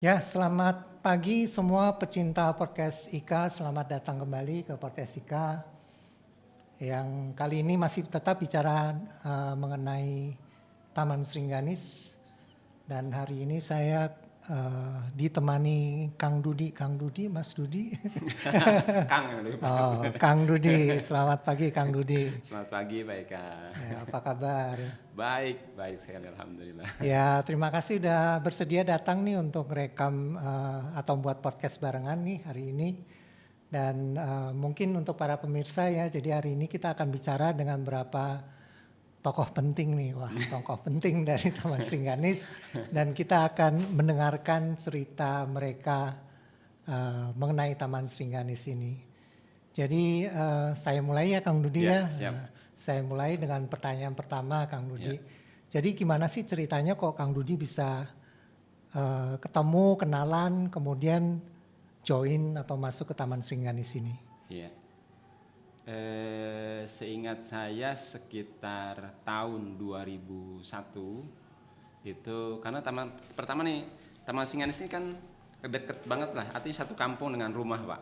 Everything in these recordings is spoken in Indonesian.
Ya, selamat pagi semua pecinta podcast IKA. Selamat datang kembali ke podcast IKA yang kali ini masih tetap bicara mengenai Taman Sringganis. Dan hari ini saya ditemani Kang Dudi, Mas Dudi. Kang yang lebih pas. Kang Dudi, selamat pagi Kang Dudi. Selamat pagi, baik Kak. Ya, apa kabar? Baik sekali, alhamdulillah. Ya, terima kasih udah bersedia datang nih untuk rekam atau buat podcast barengan nih hari ini. Dan mungkin untuk para pemirsa ya, jadi hari ini kita akan bicara dengan beberapa tokoh penting nih. Wah, tokoh penting dari Taman Sringganis. Dan kita akan mendengarkan cerita mereka mengenai Taman Sringganis ini. Jadi saya mulai ya Kang Dudi ya. Siap. Saya mulai dengan pertanyaan pertama Kang Dudi. Ya. Jadi gimana sih ceritanya kok Kang Dudi bisa ketemu, kenalan, kemudian join atau masuk ke Taman Sringganis ini? Iya. Seingat saya sekitar tahun 2001 itu karena pertama nih Taman Sringganis ini kan deket banget lah, artinya satu kampung dengan rumah Pak.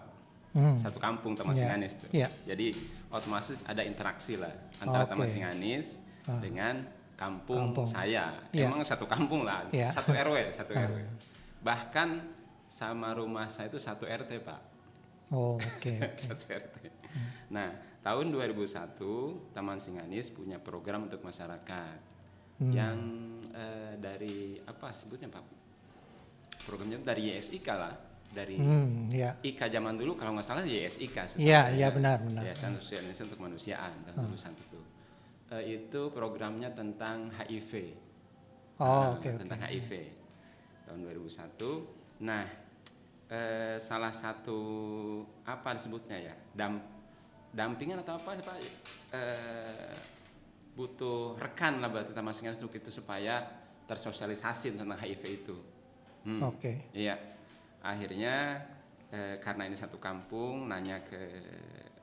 Satu kampung Taman Sringganis tuh. Yeah. Jadi otomatis ada interaksi lah antara Taman Sringganis dengan kampung saya. Emang satu kampung lah, satu RW. Bahkan sama rumah saya itu satu RT Pak. Oh, oke. Satu RT. Nah, tahun 2001 Taman Sringganis punya program untuk masyarakat yang dari apa sebutnya Pak? Programnya dari YSIK lah, dari IKA zaman dulu kalau nggak salah YSIK. Iya benar. Yayasan Sosial Indonesia untuk Kemanusiaan dan lulusan itu. Itu programnya tentang HIV. Tentang HIV tahun 2001. Nah, salah satu apa disebutnya ya, dampingan atau apa Pak? Butuh rekan lah berarti Taman Sringganis untuk itu supaya tersosialisasi tentang HIV itu. Iya. Akhirnya karena ini satu kampung, nanya ke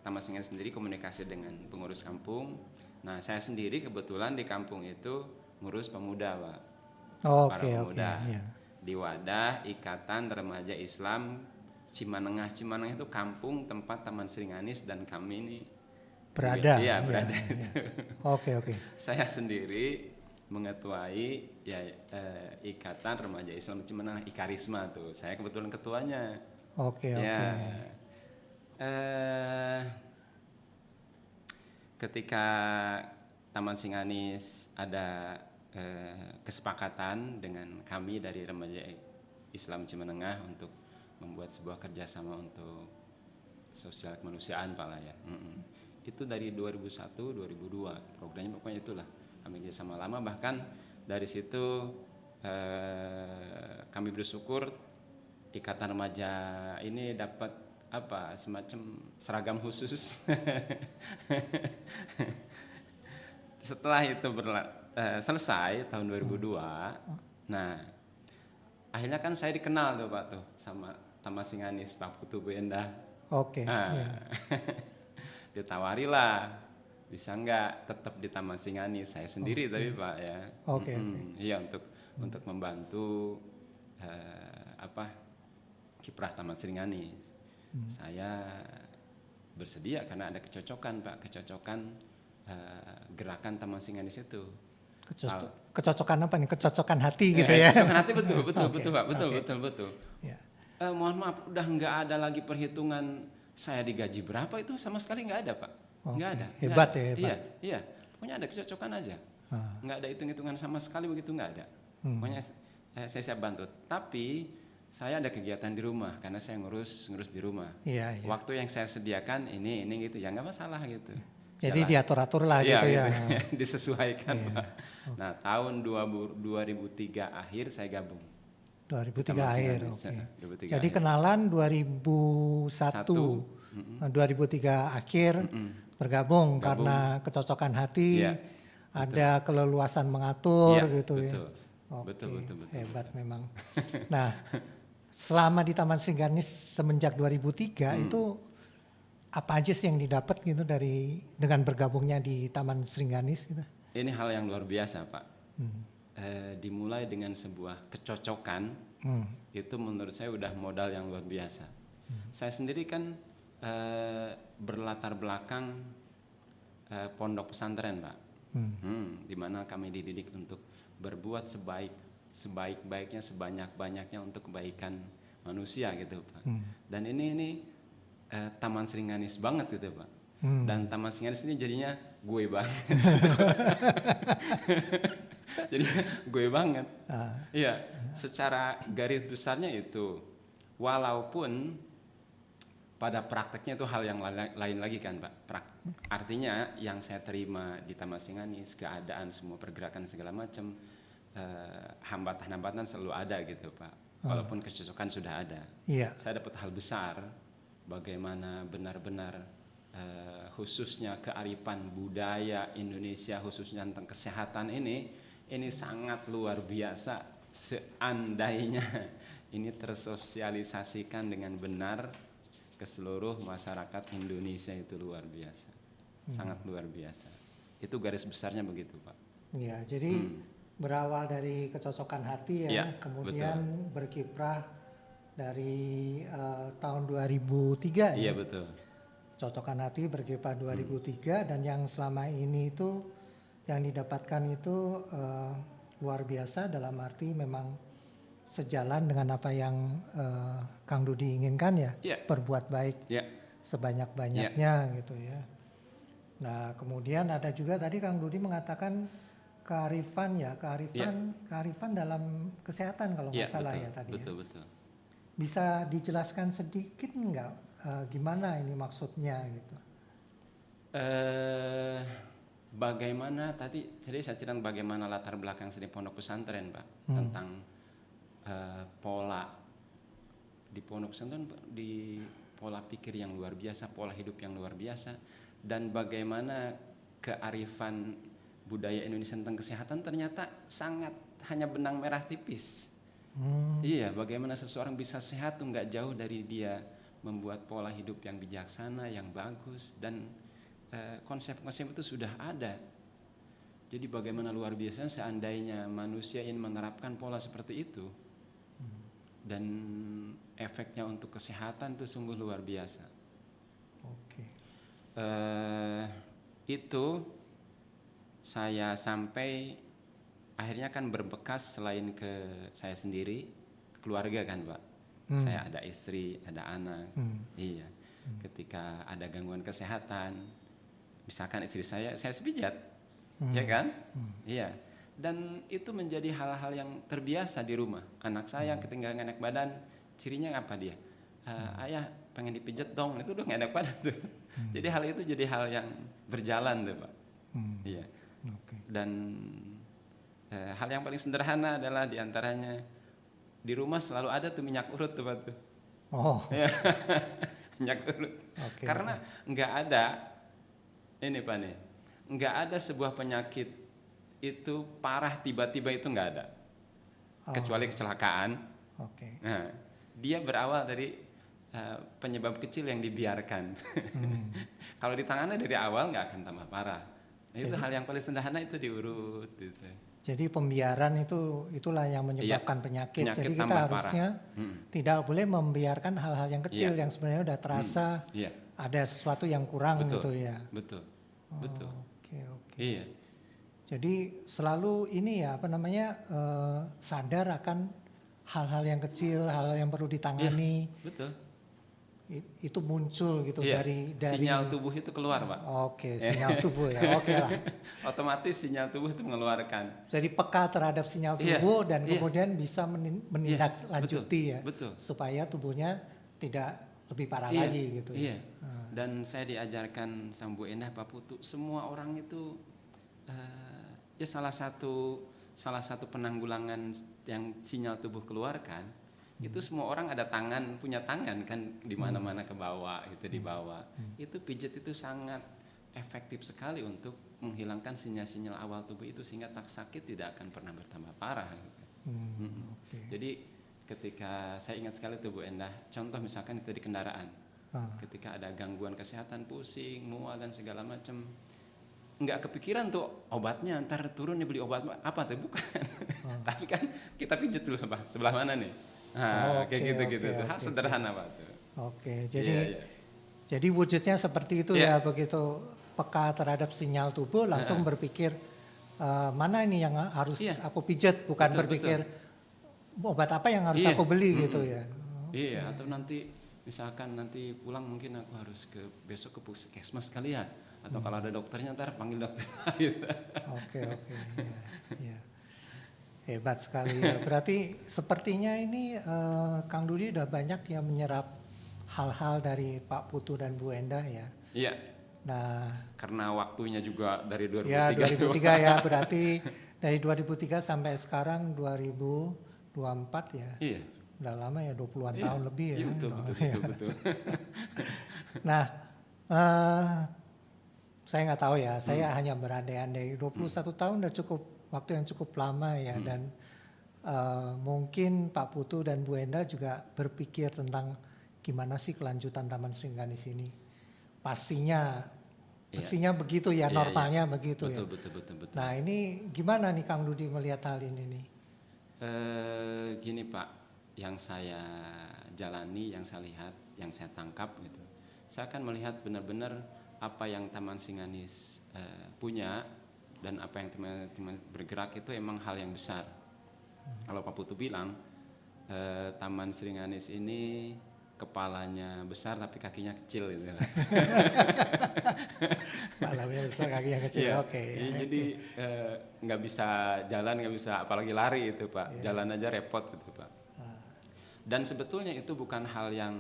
Taman Sringganis sendiri, komunikasi dengan pengurus kampung. Nah, saya sendiri kebetulan di kampung itu ngurus pemuda, Pak. Para pemuda. Di wadah Ikatan Remaja Islam Cimanengah. Cimanengah itu kampung tempat Taman Sringganis dan kami ini berada. Iya, berada itu. Oke. Saya sendiri mengetuai Ikatan Remaja Islam Cimanengah, Ikarisma tuh. Saya kebetulan ketuanya. Oke. Ketika Taman Sringganis ada kesepakatan dengan kami dari Remaja Islam Cimanengah untuk membuat sebuah kerjasama untuk sosial kemanusiaan Pak lah ya. Itu dari 2001-2002 programnya pokoknya itulah kami kerjasama lama, bahkan dari situ kami bersyukur Ikatan Remaja ini dapat apa semacam seragam khusus. Setelah itu selesai tahun 2002, nah akhirnya kan saya dikenal tuh Pak tuh sama Taman Sringganis Pak Putu Bu Endah. Ditawarilah bisa nggak tetap di Taman Sringganis, saya sendiri tapi Pak ya. Iya untuk membantu kiprah Taman Sringganis. Saya bersedia karena ada kecocokan Pak, gerakan Taman Sringganis itu. Kecocokan apa nih? Kecocokan hati gitu ya? Kecocokan hati betul Pak, betul. Mohon maaf, udah nggak ada lagi perhitungan saya digaji berapa, itu sama sekali nggak ada Pak, nggak ada. Hebat. Iya, pokoknya ada kecocokan aja, nggak ada hitung-hitungan sama sekali begitu, nggak ada. Pokoknya saya siap bantu, tapi saya ada kegiatan di rumah karena saya ngurus di rumah. Waktu yang saya sediakan ini gitu ya nggak masalah gitu. Jadi diatur-atur lah gitu ya. Disesuaikan Pak. Nah tahun 2003 akhir saya gabung. 2003 akhir. 2003 Jadi akhir. kenalan 2001, 2003 akhir bergabung karena kecocokan hati, ada keleluasan mengatur gitu ya. Betul. Hebat memang. Nah, selama di Taman Sringganis semenjak 2003 itu apa aja sih yang didapat gitu dengan bergabungnya di Taman Sringganis gitu? Ini hal yang luar biasa Pak. dimulai dengan sebuah kecocokan, itu menurut saya udah modal yang luar biasa. Saya sendiri kan berlatar belakang pondok pesantren, Pak, di mana kami dididik untuk berbuat sebaik-baiknya, sebanyak-banyaknya untuk kebaikan manusia gitu, Pak. Dan ini Taman Seringanis banget gitu, Pak. Dan Taman Seringanis ini jadinya gue banget. Jadi gue banget. Iya, secara garis besarnya itu, walaupun pada prakteknya itu hal yang lain lagi kan, Pak. Artinya yang saya terima di Taman Seringanis, keadaan semua pergerakan segala macam, hambatan-hambatan selalu ada gitu, Pak. Walaupun kecocokan sudah ada. Saya dapat hal besar, bagaimana benar-benar khususnya kearifan budaya Indonesia, khususnya tentang kesehatan ini sangat luar biasa. Seandainya ini tersosialisasikan dengan benar ke seluruh masyarakat Indonesia, itu luar biasa, sangat luar biasa. Itu garis besarnya begitu, Pak. Ya, jadi berawal dari kecocokan hati ya, kemudian betul, berkiprah dari tahun 2003 ya. Iya betul. Cocokan hati berkiprah 2003 dan yang selama ini itu yang didapatkan itu luar biasa, dalam arti memang sejalan dengan apa yang Kang Dudi inginkan ya, berbuat baik sebanyak-banyaknya gitu ya. Nah kemudian ada juga tadi Kang Dudi mengatakan kearifan dalam kesehatan kalau nggak salah ya tadi. Betul. Bisa dijelaskan sedikit nggak gimana ini maksudnya gitu? Bagaimana tadi saya ceritakan bagaimana latar belakang saya di pondok pesantren, Pak, tentang pola di pondok pesantren, di pola pikir yang luar biasa, pola hidup yang luar biasa, dan bagaimana kearifan budaya Indonesia tentang kesehatan ternyata sangat hanya benang merah tipis. Iya, bagaimana seseorang bisa sehat tuh nggak jauh dari dia membuat pola hidup yang bijaksana, yang bagus, dan konsep-konsep itu sudah ada. Jadi bagaimana luar biasa seandainya manusia ingin menerapkan pola seperti itu, dan efeknya untuk kesehatan itu sungguh luar biasa. Itu saya sampai akhirnya kan berbekas selain ke saya sendiri, keluarga kan, Pak. Saya ada istri, ada anak. Iya. Ketika ada gangguan kesehatan, misalkan istri saya sepijat, ya kan? Iya. Dan itu menjadi hal-hal yang terbiasa di rumah. Anak saya ketinggalan enak badan, cirinya apa dia? Ayah pengen dipijat dong, itu udah enak badan tuh. Jadi hal itu jadi hal yang berjalan tuh, Pak. Iya. Dan hal yang paling sederhana adalah diantaranya di rumah selalu ada tuh minyak urut tuh, Pak tuh. Minyak urut. Karena nggak ada ini, Pak nih, nggak ada sebuah penyakit itu parah tiba-tiba itu nggak ada, kecuali kecelakaan. Nah, dia berawal dari penyebab kecil yang dibiarkan. Kalau ditangani dari awal nggak akan tambah parah. Itu hal yang paling sederhana, itu diurut gitu. Jadi pembiaran itulah yang menyebabkan penyakit. Jadi kita harusnya tidak boleh membiarkan hal-hal yang kecil yang sebenarnya udah terasa ada sesuatu yang kurang. Betul, gitu ya. Betul. Oke. Iya. Jadi selalu ini ya sadar akan hal-hal yang kecil, hal-hal yang perlu ditangani. Betul. Itu muncul gitu dari sinyal tubuh itu keluar, Pak. Sinyal tubuh ya. Lah. Otomatis sinyal tubuh itu mengeluarkan. Jadi peka terhadap sinyal tubuh dan kemudian bisa menindaklanjuti ya. Betul. Supaya tubuhnya tidak lebih parah lagi gitu. Iya. Dan saya diajarkan sama Bu Endah, Pak Putu, semua orang itu salah satu penanggulangan yang sinyal tubuh keluarkan. Itu semua orang ada tangan, punya tangan kan, di mana-mana ke bawah itu di bawah. Itu pijat itu sangat efektif sekali untuk menghilangkan sinyal-sinyal awal tubuh itu, sehingga sakit tidak akan pernah bertambah parah. Jadi ketika saya ingat sekali tuh Bu Endah, contoh misalkan kita di kendaraan, ketika ada gangguan kesehatan, pusing, mual dan segala macam, nggak kepikiran tuh obatnya, ntar turun beli obat apa tuh, bukan. Tapi kan kita pijat dulu Pak, sebelah mana nih? Nah, kayak gitu-gitu tuh. Hal sederhana Pak tuh. Jadi wujudnya seperti itu ya, begitu peka terhadap sinyal tubuh langsung berpikir mana ini yang harus aku pijat, bukan berpikir obat apa yang harus aku beli gitu ya. Iya, atau nanti misalkan nanti pulang mungkin aku harus besok ke puskesmas kali ya, atau kalau ada dokternya ntar panggil dokter lain. Oke, ya. Hebat sekali ya. Berarti sepertinya ini Kang Dudi udah banyak yang menyerap hal-hal dari Pak Putu dan Bu Enda ya. Iya. Nah, karena waktunya juga dari 2003. Ya 2003 ya, berarti dari 2003 sampai sekarang 2024 ya. Iya. Udah lama ya, 20-an tahun lebih ya. Iya, betul. Nah, saya nggak tahu ya, saya hanya berandai-andai 21 tahun udah cukup, waktu yang cukup lama ya. Dan mungkin Pak Putu dan Bu Enda juga berpikir tentang gimana sih kelanjutan Taman Sringganis ini. Pastinya begitu ya, normalnya begitu ya. Betul. Nah ini gimana nih Kang Dudi melihat hal ini nih? Gini Pak, yang saya jalani, yang saya lihat, yang saya tangkap gitu, saya akan melihat benar-benar apa yang Taman Sringganis punya dan apa yang teman-teman bergerak itu emang hal yang besar. Kalau Pak Putu bilang Taman Sringganis ini kepalanya besar tapi kakinya kecil gitu. Kepalanya besar, kakinya kecil. Oke. Jadi nggak bisa jalan, nggak bisa apalagi lari itu Pak. Jalan aja repot gitu Pak. Dan sebetulnya itu bukan hal yang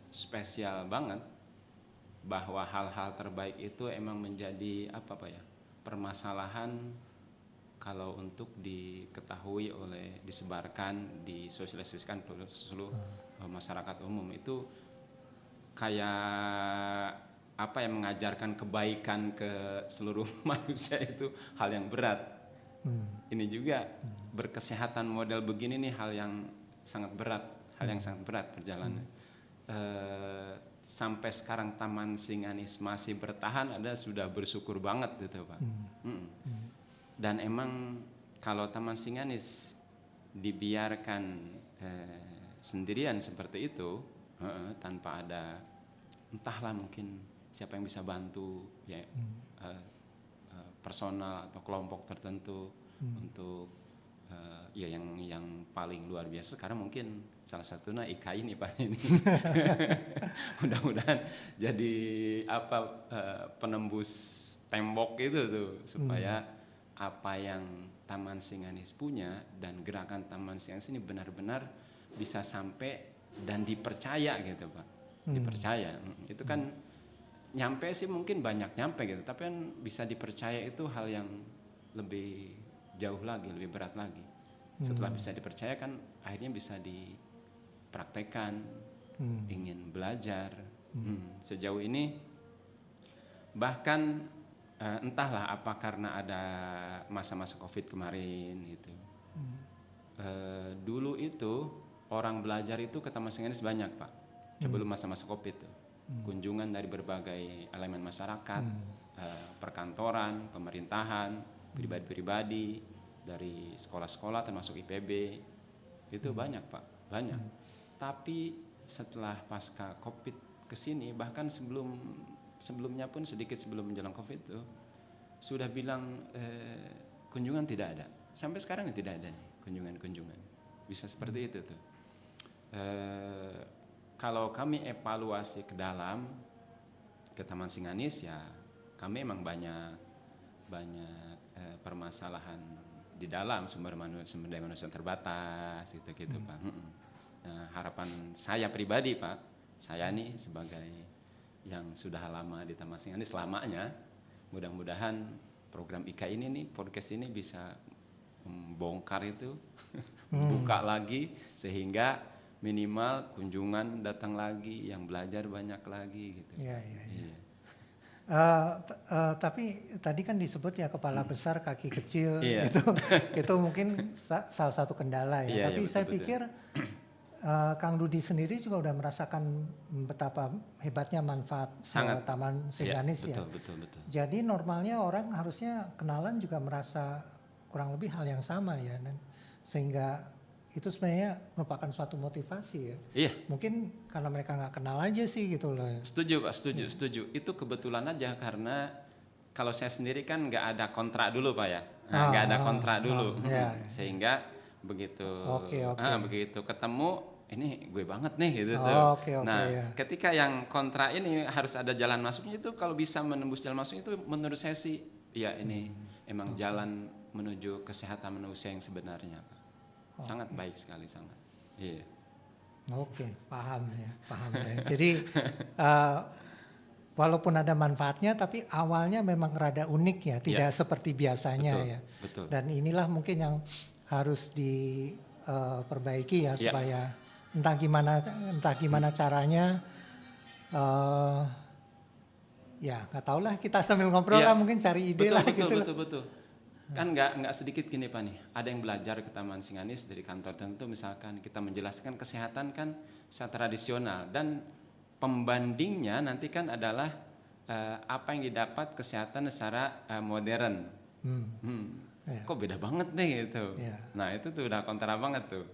spesial banget, bahwa hal-hal terbaik itu emang menjadi apa Pak ya, permasalahan kalau untuk diketahui oleh, disebarkan, disosialisasikan ke seluruh masyarakat umum, itu kayak apa yang mengajarkan kebaikan ke seluruh manusia itu hal yang berat. Ini juga berkesehatan model begini nih hal yang sangat berat, perjalanan. Sampai sekarang Taman Sringganis masih bertahan, ada sudah bersyukur banget gitu Pak. Dan emang kalau Taman Sringganis dibiarkan sendirian seperti itu, tanpa ada entahlah mungkin siapa yang bisa bantu ya, personal atau kelompok tertentu untuk ya yang paling luar biasa sekarang mungkin salah satunya IKI nih Pak ini. Mudah-mudahan jadi penembus tembok itu tuh supaya apa yang Taman Sringganis punya dan gerakan Taman Sringganis ini benar-benar bisa sampai dan dipercaya gitu Pak. Dipercaya. Itu kan nyampe sih mungkin banyak nyampe gitu, tapi kan bisa dipercaya itu hal yang lebih jauh lagi, lebih berat lagi. Setelah bisa dipercaya kan akhirnya bisa dipraktekkan, ingin belajar. Sejauh ini bahkan entahlah apa karena ada masa-masa Covid kemarin gitu. Dulu itu orang belajar itu ke Taman Sringganis banyak Pak, sebelum masa-masa Covid tuh. Kunjungan dari berbagai elemen masyarakat, perkantoran, pemerintahan, pribadi-pribadi, dari sekolah-sekolah termasuk IPB, itu banyak Pak, banyak. Tapi setelah pasca Covid kesini, bahkan sebelumnya pun sedikit sebelum menjelang Covid itu sudah bilang kunjungan tidak ada. Sampai sekarang tidak ada nih kunjungan. Bisa seperti itu tuh. Kalau kami evaluasi ke dalam ke Taman Sringganis ya, kami emang banyak permasalahan di dalam sumber daya manusia terbatas gitu Pak. Nah, harapan saya pribadi Pak, saya nih sebagai yang sudah lama di Taman Sringganis selamanya, mudah-mudahan program IKA ini nih, podcast ini bisa membongkar itu, buka lagi sehingga minimal kunjungan datang lagi, yang belajar banyak lagi gitu. Iya. Tapi tadi kan disebut ya kepala besar kaki kecil, itu mungkin salah satu kendala ya. Tapi saya pikir Kang Dudi sendiri juga udah merasakan betapa hebatnya manfaat Taman Sringganis ya. Betul. Jadi normalnya orang harusnya kenalan juga merasa kurang lebih hal yang sama ya, dan sehingga itu sebenarnya merupakan suatu motivasi ya. Iya. Mungkin karena mereka nggak kenal aja sih gitu loh. Setuju Pak, setuju. Itu kebetulan aja karena kalau saya sendiri kan nggak ada kontrak dulu Pak ya. Nah, nggak ada kontrak dulu. Ya. Sehingga begitu begitu ketemu ini gue banget nih gitu tuh. Nah, ketika yang kontrak ini harus ada jalan masuknya, itu kalau bisa menembus jalan masuk itu menurut saya sih ya ini emang jalan menuju kesehatan manusia yang sebenarnya Pak. Sangat baik sekali, sangat. Iya. Paham ya. Jadi walaupun ada manfaatnya, tapi awalnya memang rada unik ya, tidak seperti biasanya. Betul, ya. Betul. Dan inilah mungkin yang harus diperbaiki ya, supaya entah gimana caranya. Ya nggak tahu lah, kita sambil ngobrol lah mungkin cari ide lah gitu. Betul. Kan nggak sedikit gini Pak nih, ada yang belajar ke Taman Singanis dari kantor tentu, misalkan kita menjelaskan kesehatan kan secara tradisional, dan pembandingnya nanti kan adalah apa yang didapat kesehatan secara modern. Kok beda banget nih gitu. Nah itu tuh udah kontra banget tuh.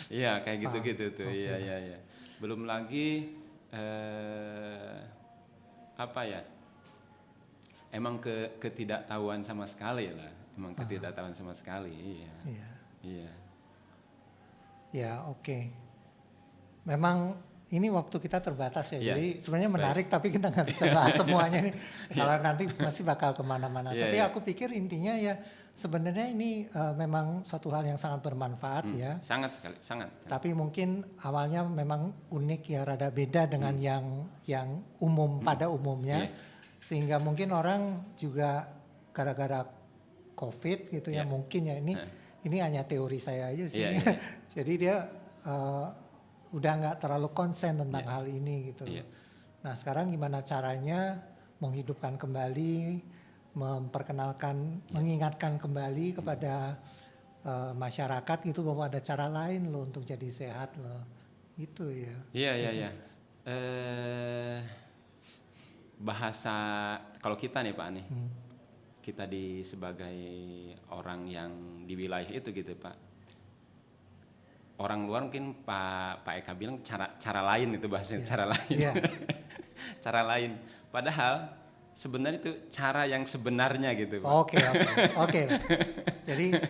Iya kayak gitu tuh. Iya. Belum lagi apa ya? Emang ketidaktahuan sama sekali lah, ketidaktahuan sama sekali, iya. Ya oke. Memang ini waktu kita terbatas ya, jadi sebenarnya menarik tapi kita nggak bisa bahas semuanya nih. Kalau nanti masih bakal kemana-mana. Tapi aku pikir intinya ya sebenarnya ini memang suatu hal yang sangat bermanfaat ya. Sangat sekali, sangat. Tapi mungkin awalnya memang unik ya, rada beda dengan yang umum pada umumnya. Sehingga mungkin orang juga gara-gara COVID gitu ya, mungkin ya ini hanya teori saya aja sih. Jadi dia udah nggak terlalu konsen tentang hal ini gitu. Nah sekarang gimana caranya menghidupkan kembali, mengingatkan kembali kepada masyarakat gitu bahwa ada cara lain loh untuk jadi sehat loh. Itu ya. Iya. Bahasa kalau kita nih Pak nih, kita sebagai orang yang di wilayah itu gitu Pak, orang luar mungkin Pak Eka bilang cara lain itu bahasanya, cara lain. Cara lain, padahal sebenarnya itu cara yang sebenarnya gitu Pak. Oke. Jadi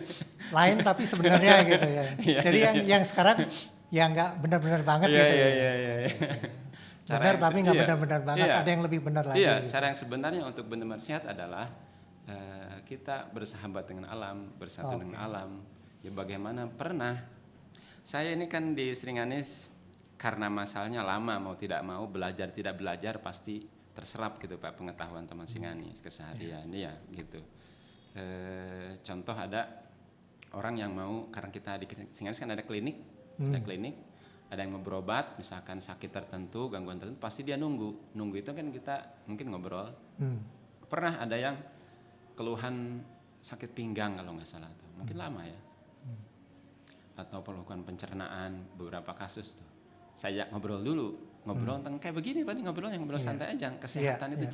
lain tapi sebenarnya gitu ya. Jadi yang sekarang ya nggak benar-benar banget gitu ya. Benar tapi nggak benar-benar banget, ada yang lebih benar lagi. Iya, gitu. Cara yang sebenarnya untuk benar-benar sehat adalah kita bersahabat dengan alam, bersatu dengan alam. Ya bagaimana pernah saya ini kan di Sringanis karena masalahnya lama, mau tidak mau tidak belajar pasti terserap gitu Pak pengetahuan Taman Singanis keseharian ya gitu. Contoh ada orang yang mau, karena kita di Singanis kan ada klinik, ada yang mau berobat, misalkan sakit tertentu, gangguan tertentu, pasti dia nunggu itu kan kita mungkin ngobrol. Pernah ada yang keluhan sakit pinggang kalau nggak salah tuh, mungkin lama ya, atau keluhan pencernaan, beberapa kasus tuh. Saya ngobrol tentang kayak begini Pak, ngobrol santai aja. Kesehatan itu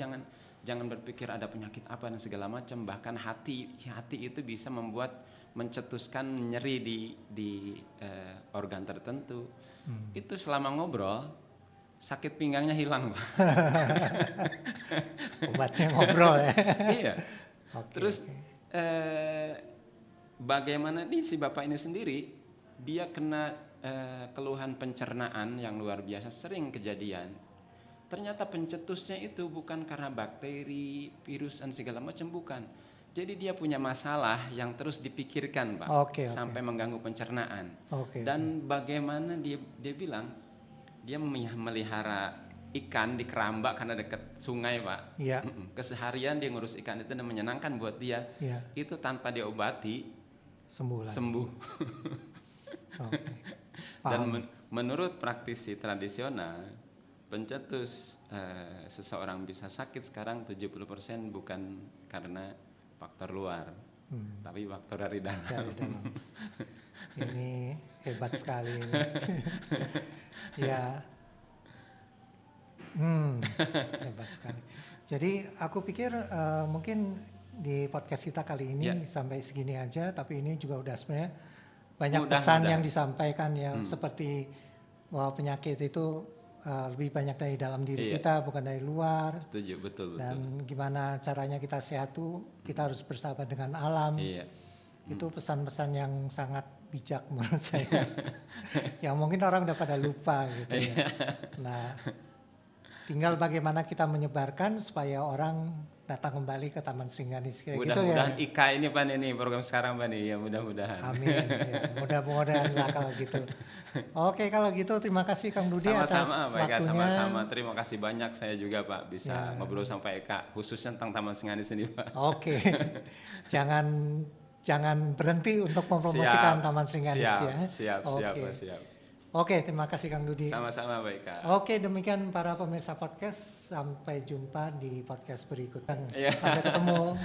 jangan berpikir ada penyakit apa dan segala macam. Bahkan hati itu bisa mencetuskan nyeri di organ tertentu. Itu selama ngobrol sakit pinggangnya hilang Pak. Obatnya ngobrol ya. Iya. Terus bagaimana nih si bapak ini sendiri, dia kena keluhan pencernaan yang luar biasa, sering kejadian. Ternyata pencetusnya itu bukan karena bakteri, virus dan segala macam, bukan. Jadi dia punya masalah yang terus dipikirkan Pak, sampai mengganggu pencernaan. Dan bagaimana dia bilang dia memelihara ikan di Keramba karena dekat sungai Pak. Keseharian dia ngurus ikan itu dan menyenangkan buat dia. Itu tanpa diobati sembuh. Dan menurut praktisi tradisional, pencetus seseorang bisa sakit sekarang 70% bukan karena faktor luar, tapi faktor dari dalam. Ini hebat sekali ini. Ya, hebat sekali. Jadi aku pikir mungkin di podcast kita kali ini sampai segini aja, tapi ini juga udah sebenarnya banyak Mudah, pesan mudah. yang disampaikan ya, seperti bahwa penyakit itu lebih banyak dari dalam diri kita, bukan dari luar. Setuju, betul. Dan gimana caranya kita sehat tuh, kita harus bersahabat dengan alam. Iya. Itu pesan-pesan yang sangat bijak menurut saya. Yang mungkin orang udah pada lupa gitu ya. Nah, tinggal bagaimana kita menyebarkan supaya orang datang kembali ke Taman Sringganis kayak gitu ya. Mudah-mudahan IKA ini Pak ini program sekarang Pak nih ya, mudah-mudahan. Amin. Ya, mudah-mudahan lah kalau gitu. Oke, kalau gitu terima kasih Kang Dudi atas waktunya. Sama-sama. Terima kasih banyak saya juga Pak bisa ngobrol sama Pak Eka khususnya tentang Taman Sringganis ini Pak. Oke. Jangan berhenti untuk mempromosikan Taman Sringganis ya. Siap. Oke, terima kasih Kang Dudi. Sama-sama Pak Eka. Oke, demikian para pemirsa podcast. Sampai jumpa di podcast berikutnya. Iya. Sampai ketemu.